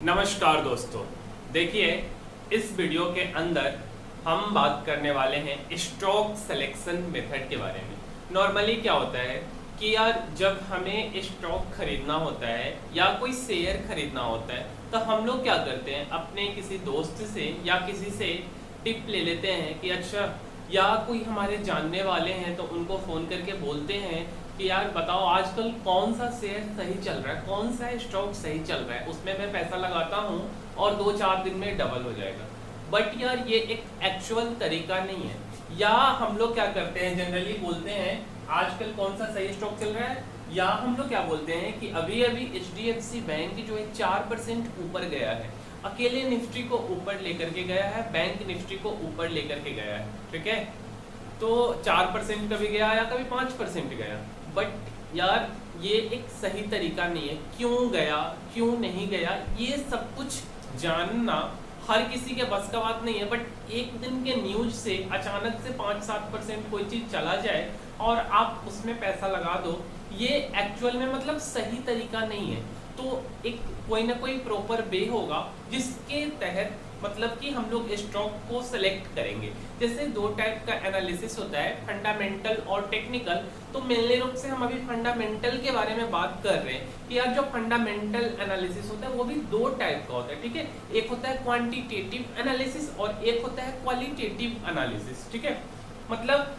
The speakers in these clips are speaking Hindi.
नमस्कार दोस्तों, देखिए इस वीडियो के अंदर हम बात करने वाले हैं स्टॉक सिलेक्शन मेथड के बारे में। नॉर्मली क्या होता है कि यार जब हमें स्टॉक खरीदना होता है या कोई शेयर खरीदना होता है तो हम लोग क्या करते हैं, अपने किसी दोस्त से या किसी से टिप ले लेते हैं कि अच्छा, या कोई हमारे जानने वाले हैं तो उनको फ़ोन करके बोलते हैं कि यार बताओ आजकल कौन सा शेयर सही चल रहा है, कौन सा स्टॉक सही चल रहा है, उसमें मैं पैसा लगाता हूँ और 2-4 दिन में डबल हो जाएगा। बट यार ये एक एक्चुअल तरीका नहीं है। या हम लोग क्या करते हैं, जनरली बोलते हैं आजकल कौन सा सही स्टॉक चल रहा है, या हम लोग क्या बोलते हैं कि अभी अभी HDFC बैंक जो है 4% ऊपर गया है, अकेले निफ्टी को ऊपर लेकर के गया है, बैंक निफ्टी को ऊपर लेकर के गया है, ठीक है। तो 4% कभी गया या कभी 5% गया। बट यार ये एक सही तरीका नहीं है, क्यों गया क्यों नहीं गया ये सब कुछ जानना हर किसी के बस का बात नहीं है। बट एक दिन के न्यूज से अचानक से 5-7% कोई चीज चला जाए और आप उसमें पैसा लगा दो, ये एक्चुअल में मतलब सही तरीका नहीं है। तो एक कोई ना कोई प्रॉपर वे होगा जिसके तहत मतलब कि हम लोग स्टॉक को सिलेक्ट करेंगे। जैसे 2 टाइप का एनालिसिस होता है, फंडामेंटल और टेक्निकल। तो मेनली रूप से हम अभी फंडामेंटल के बारे में बात कर रहे हैं कि यार जो फंडामेंटल एनालिसिस होता है वो भी 2 टाइप का होता है, ठीक है। एक होता है क्वांटिटेटिव एनालिसिस और एक होता है क्वालिटेटिव एनालिसिस, ठीक है। मतलब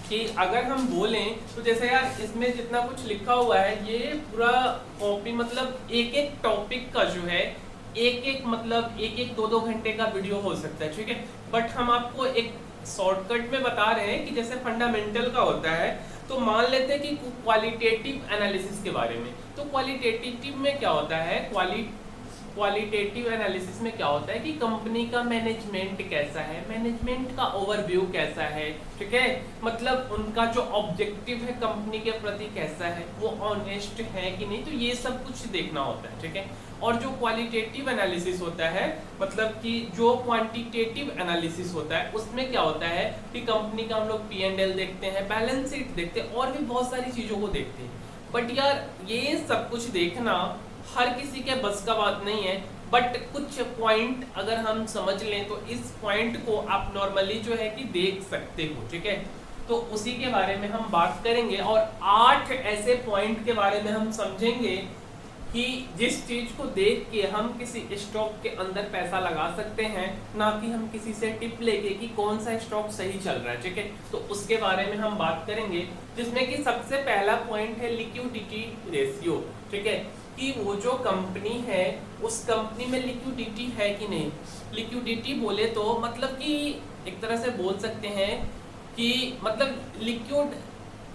कि अगर हम बोलें तो जैसे यार इसमें जितना कुछ लिखा हुआ है ये पूरा कॉपी, मतलब एक एक टॉपिक का जो है एक एक 2-2 घंटे का वीडियो हो सकता है, ठीक है। बट हम आपको एक शॉर्टकट में बता रहे हैं कि जैसे फंडामेंटल का होता है तो मान लेते हैं कि क्वालिटेटिव एनालिसिस के बारे में। तो क्वालिटेटिव में क्या होता है, क्वालिटेटिव एनालिसिस में क्या होता है कि कंपनी का मैनेजमेंट कैसा है, मैनेजमेंट का ओवरव्यू कैसा है, ठीक है। मतलब उनका जो ऑब्जेक्टिव है कंपनी के प्रति कैसा है, वो ऑनेस्ट है कि नहीं, तो ये सब कुछ देखना होता है, ठीक है। और जो क्वालिटेटिव एनालिसिस होता है, मतलब कि जो क्वांटिटेटिव एनालिसिस होता है उसमें क्या होता है कि कंपनी का हम लोग P&L देखते हैं, बैलेंस शीट देखते हैं और भी बहुत सारी चीजों को देखते हैं। बट यार ये सब कुछ देखना हर किसी के बस का बात नहीं है। बट कुछ पॉइंट अगर हम समझ लें तो इस पॉइंट को आप नॉर्मली जो है कि देख सकते हो, ठीक है। तो उसी के बारे में हम बात करेंगे और 8 ऐसे पॉइंट के बारे में हम समझेंगे कि जिस चीज को देख के हम किसी स्टॉक के अंदर पैसा लगा सकते हैं, ना कि हम किसी से टिप लेके कि कौन सा स्टॉक सही चल रहा है, ठीक है। तो उसके बारे में हम बात करेंगे, जिसमें कि सबसे पहला पॉइंट है लिक्विडिटी रेशियो, ठीक है। कि वो जो कंपनी है उस कंपनी में लिक्विडिटी है कि नहीं। लिक्विडिटी बोले तो मतलब कि एक तरह से बोल सकते हैं कि मतलब लिक्विड,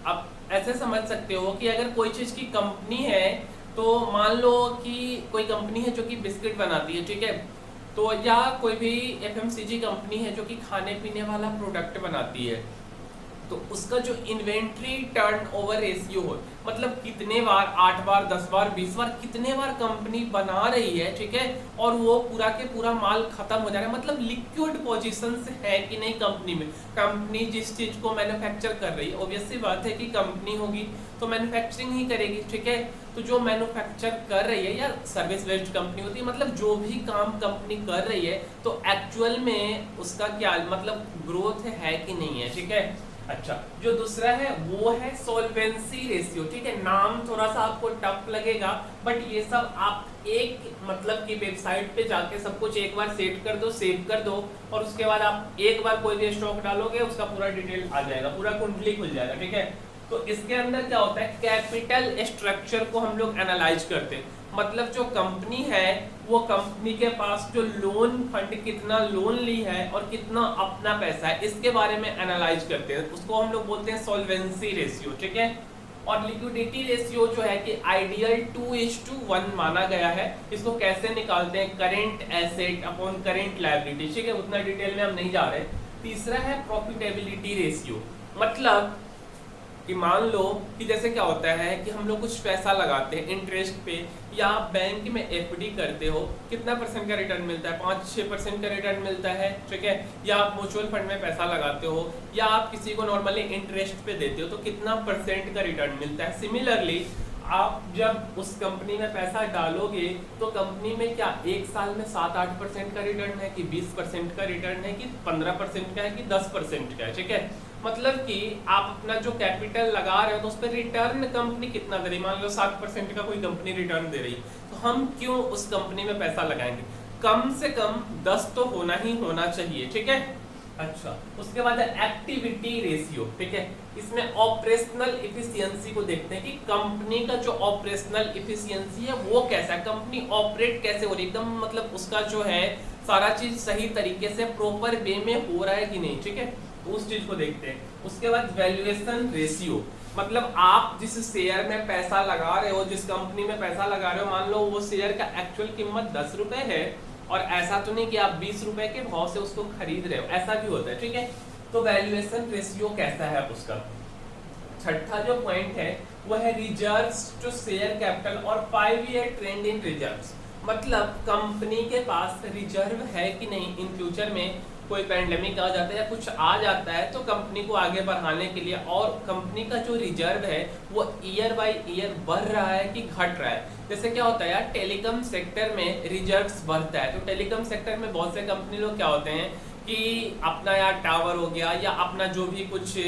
आप ऐसे समझ सकते हो कि अगर कोई चीज की कंपनी है तो मान लो कि कोई कंपनी है जो कि बिस्किट बनाती है, ठीक है। तो या कोई भी FMCG कंपनी है जो कि खाने पीने वाला प्रोडक्ट बनाती है, तो उसका जो इन्वेंट्री टर्नओवर रेशियो हो, मतलब कितने बार, 8 बार 10 बार 20 बार कितने बार कंपनी बना रही है, ठीक है, और वो पूरा के पूरा माल खत्म हो जा रहा है, मतलब लिक्विड पोजीशंस है कि नहीं कंपनी में। कंपनी जिस चीज को मैन्युफैक्चर कर रही है, ऑब्वियस सी बात है कि कंपनी होगी तो मैन्युफैक्चरिंग ही करेगी, ठीक है। तो जो मैन्युफैक्चर कर रही है या सर्विस बेस्ड कंपनी होती है, मतलब जो भी काम कंपनी कर रही है तो एक्चुअल में उसका क्या मतलब ग्रोथ है कि नहीं है, ठीक है। अच्छा, जो दूसरा है वो है सॉल्वेंसी रेशियो, ठीक है। नाम थोड़ा सा आपको टफ लगेगा बट ये सब आप एक मतलब की वेबसाइट पे जाके सब कुछ एक बार सेट कर दो, सेव कर दो, और उसके बाद आप एक बार कोई भी स्टॉक डालोगे उसका पूरा डिटेल आ जाएगा, पूरा कुंडली खुल जाएगा, ठीक है। तो इसके अंदर क्या होता है, कैपिटल स्ट्रक्चर को हम लोग एनालाइज करते हैं। मतलब जो कंपनी है वो कंपनी के पास जो लोन फंड कितना लोन ली है और कितना अपना पैसा है, इसके बारे में एनालाइज करते हैं, उसको हम लोग बोलते हैं सॉल्वेंसी रेशियो, ठीक है। और लिक्विडिटी रेशियो जो है कि आइडियल 2:1 माना गया है। इसको कैसे निकालते हैं, current asset upon current liability, ठीक है, उतना डिटेल में हम नहीं जा रहे। तीसरा है प्रॉफिटेबिलिटी रेशियो, मतलब कि मान लो कि जैसे क्या होता है कि हम लोग कुछ पैसा लगाते हैं इंटरेस्ट पे, या आप बैंक में FD करते हो, कितना % का रिटर्न मिलता है, 5-6% का रिटर्न मिलता है, ठीक है। या आप म्यूचुअल फंड में पैसा लगाते हो या आप किसी को नॉर्मली इंटरेस्ट पे देते हो तो कितना % का रिटर्न मिलता है। सिमिलरली आप जब उस कंपनी में पैसा डालोगे तो कंपनी में क्या एक साल में 7-8% का रिटर्न है कि 20% का रिटर्न है कि 15% का है कि 10% का है, ठीक है। मतलब कि आप अपना जो कैपिटल लगा रहे हो तो उस पर रिटर्न कंपनी कितना दे रही, मान लो 7% का कोई कंपनी रिटर्न दे रही, तो हम क्यों उस कंपनी में पैसा लगाएंगे। कम से कम 10 तो होना ही होना चाहिए, ठीक है। अच्छा, उसके बाद है एक्टिविटी रेशियो, ठीक है। इसमें ऑपरेशनल इफिशियंसी को देखते हैं कि कंपनी का जो ऑपरेशनल इफिशियंसी है वो कैसा है, कंपनी ऑपरेट कैसे हो रही है, एकदम मतलब उसका जो है सारा चीज सही तरीके से प्रॉपर वे में हो रहा है कि नहीं, ठीक है, तो उस चीज को देखते हैं। उसके बाद वैल्यूएशन रेशियो, मतलब आप जिस शेयर में पैसा लगा रहे हो, जिस कंपनी में पैसा लगा रहे हो, मान लो वो शेयर का एक्चुअल कीमत 10 रुपए है और ऐसा तो नहीं कि आप 20 रुपए के भाव से उसको खरीद रहे हो, ऐसा भी होता है, ठीक है। तो वैल्यूएशन रेशियो कैसा है उसका। छठा जो पॉइंट है वो है रिजर्व्स टू शेयर कैपिटल और 5 ईयर ट्रेंड इन रिजर्व्स, मतलब कंपनी के पास रिजर्व है कि नहीं, इन फ्यूचर में कोई पैंडेमिक आ जाता है या कुछ आ जाता है तो कंपनी को आगे बढ़ाने के लिए, और कंपनी का जो रिजर्व है वो ईयर बाय ईयर बढ़ रहा है कि घट रहा है। जैसे क्या होता है यार, टेलीकॉम सेक्टर में रिजर्व्स बढ़ता है, तो टेलीकॉम सेक्टर में बहुत से कंपनी लोग क्या होते हैं कि अपना यार टावर हो गया या अपना जो भी कुछ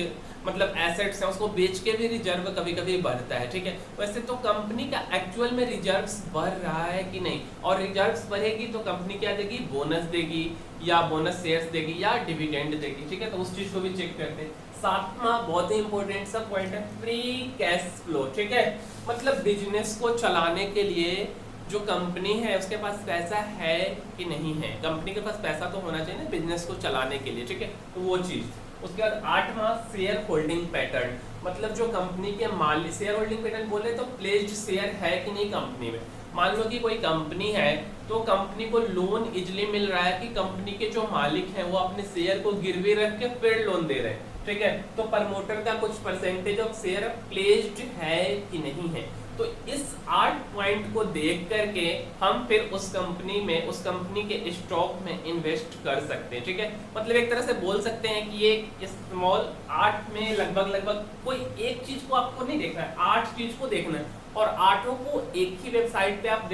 मतलब एसेट्स हैं उसको बेच के भी रिजर्व कभी कभी बढ़ता है, ठीक है। वैसे तो कंपनी का एक्चुअल में रिजर्व्स बढ़ रहा है कि नहीं, और रिजर्व्स बढ़ेगी तो कंपनी क्या देगी, बोनस देगी या बोनस शेयर्स देगी या डिविडेंड देगी, ठीक है, तो उस चीज को भी चेक करते हैं। सातवां बहुत ही इंपॉर्टेंट सा पॉइंट है फ्री कैश फ्लो, ठीक है, मतलब बिजनेस को चलाने के लिए जो कंपनी है उसके पास पैसा है कि नहीं है, कंपनी के पास पैसा तो होना चाहिए ना बिजनेस को चलाने के लिए, ठीक है, तो वो चीज। उसके बाद आठवां शेयर होल्डिंग पैटर्न, मतलब जो कंपनी के मालिक, शेयर होल्डिंग पैटर्न बोले तो प्लेज्ड शेयर है कि नहीं कंपनी में। मान लो कि कोई कंपनी है तो कंपनी को लोन इजिली मिल रहा है कि कंपनी के जो मालिक हैं वो अपने शेयर को गिरवी रख के फिर लोन दे रहे हैं, ठीक है, तो प्रमोटर का कुछ परसेंटेज ऑफ शेयर प्लेज्ड है कि नहीं है। तो इस 8 पॉइंट को देख करके हम फिर उस कंपनी में, उस कंपनी के स्टॉक में इन्वेस्ट कर सकते हैं, ठीक है। मतलब एक तरह से बोल सकते हैं कि ये स्मॉल 8 में लगभग कोई एक चीज को आपको नहीं देखना है, 8 चीज को देखना है और 8 को एक ही वेबसाइट पे आप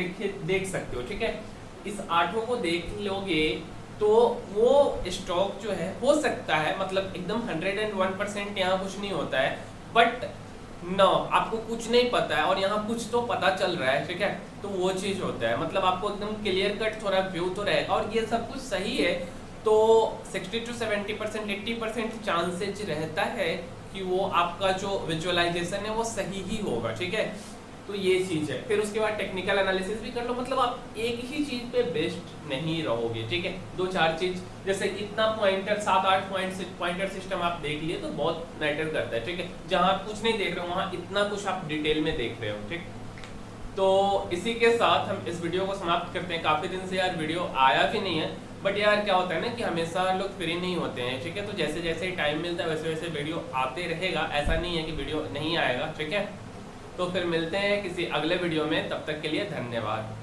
देख सकते हो, ठीक है। इस 8 को देख लोगे तो वो स्टॉक जो है हो सकता है, मतलब एकदम 101% यहाँ कुछ नहीं होता है, बट नो आपको कुछ नहीं पता है और यहाँ कुछ तो पता चल रहा है, ठीक है, तो वो चीज होता है, मतलब आपको एकदम क्लियर कट थोड़ा व्यू तो रहेगा और ये सब कुछ सही है तो 60 to 70%, 80% चांसेज रहता है कि वो आपका जो विजुअलाइजेशन है वो सही ही होगा, ठीक है, तो ये चीज है। फिर उसके बाद टेक्निकल एनालिसिस भी कर लो, मतलब आप एक ही चीज पे बेस्ड नहीं रहोगे, ठीक है, 2-4 चीज, जैसे इतना पॉइंटर 7-8 पॉइंटर सिस्टम आप देख लिए तो बहुत मैटर करता है, ठीक है, जहां आप कुछ नहीं देख रहे हो वहां इतना कुछ आप डिटेल में देख रहे हो, ठीक। तो इसी के साथ हम इस वीडियो को समाप्त करते हैं। काफी दिन से यार वीडियो आया भी नहीं है, बट यार क्या होता है ना कि हमेशा लोग फ्री नहीं होते हैं, ठीक है, तो जैसे जैसे टाइम मिलता है वैसे वैसे वीडियो आते रहेगा, ऐसा नहीं है कि वीडियो नहीं आएगा, ठीक है। तो फिर मिलते हैं किसी अगले वीडियो में, तब तक के लिए धन्यवाद।